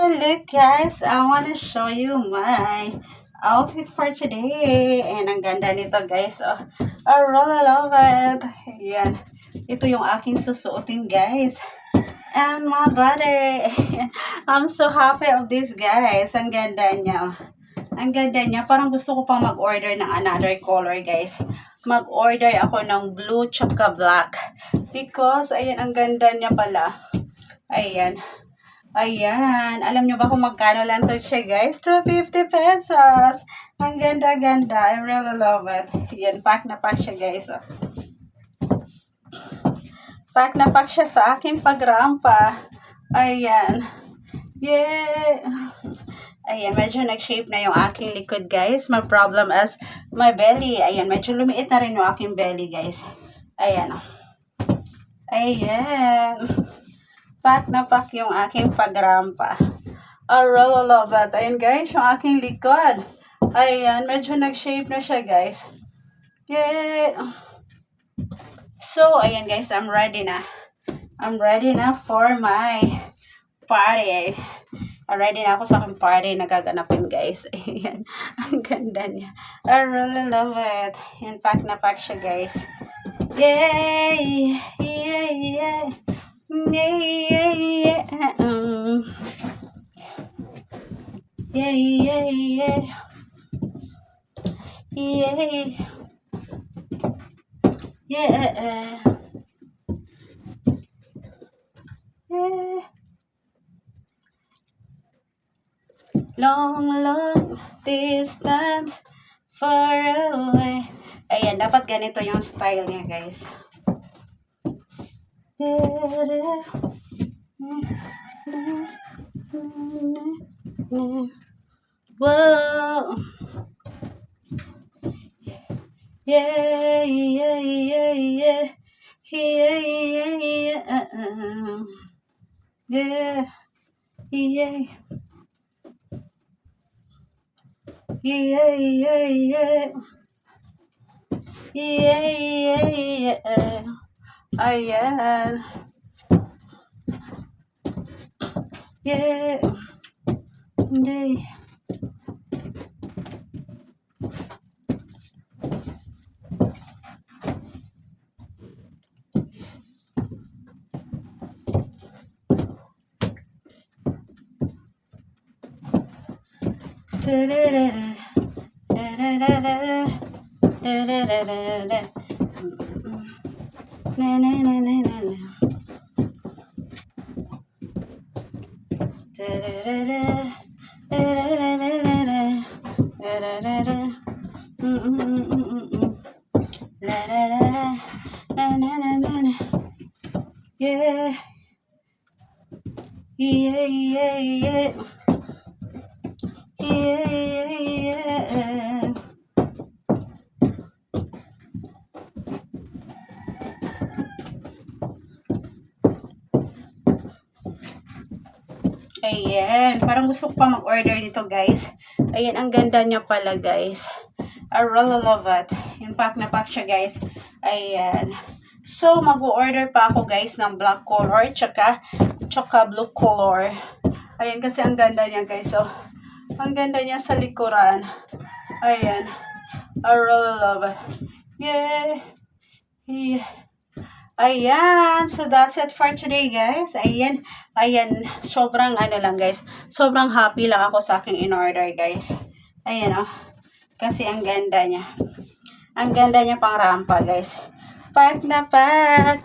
Look guys, I wanna show you my outfit for today. And ang ganda nito guys. Oh, I really love it. Ayan. Ito yung aking susuotin guys. And my body. I'm so happy of this guys. Ang ganda niya. Ang ganda niya. Parang gusto ko pang mag-order ng another color guys. Mag-order ako ng blue tsaka black. Because, ayan, ang ganda niya pala. Ayan. Ayan. Alam nyo ba kung magkano lang to siya, guys? 250 pesos. Ang ganda-ganda. I really love it. Ayan, pack na pack siya, guys. Oh. Pack na pack siya sa aking pagrampa. Ayan. Yeah. Ayan, medyo nag-shape na yung aking likod, guys. My problem is my belly. Ayan, medyo lumiit na rin yung aking belly, guys. Ayan. Ayan. Pack na pack yung aking pagrampa. I really love it. Ayan guys, yung aking likod. Ayan, medyo nag-shape na siya guys. Yay! So, ayan guys, I'm ready na. I'm ready na for my party. Ready na ako sa aking party na gaganapin guys. Ayan, ang ganda niya. I really love it. Ayan, pack na pack siya guys. Yay! Yeah, yeah. Yeah, yeah, yeah. Yeah, yeah, yeah. Yeah. Yeah. Yeah. Long, long distance, far away. Ayan, dapat ganito yung style niya, guys. Whoa. Yeah, yeah, yeah, yeah. Yeah, yeah, yeah. Yeah, yeah. Yeah, yeah, yeah. Yeah, yeah, yeah. Ayan. Yeah. Yeah. Yeah. Yeah, yeah, yeah. Yeah, yeah. Ayan, parang gusto ko pa mag-order nito guys. Ayan, ang ganda niya pala guys. I really love it. Yung pack na pack siya guys. Ayan. So, mag-order pa ako guys ng black color tsaka blue color. Ayan, kasi ang ganda niya guys. So, ang ganda niya sa likuran. Ayan. I really love it. Yeah. Yeah. Ayan, so that's it for today guys. Ayan, sobrang ano lang guys. Sobrang happy lang ako sa aking in-order guys. Ayan oh. Kasi ang ganda niya. Ang ganda niya pang rampa guys. Pack na pack.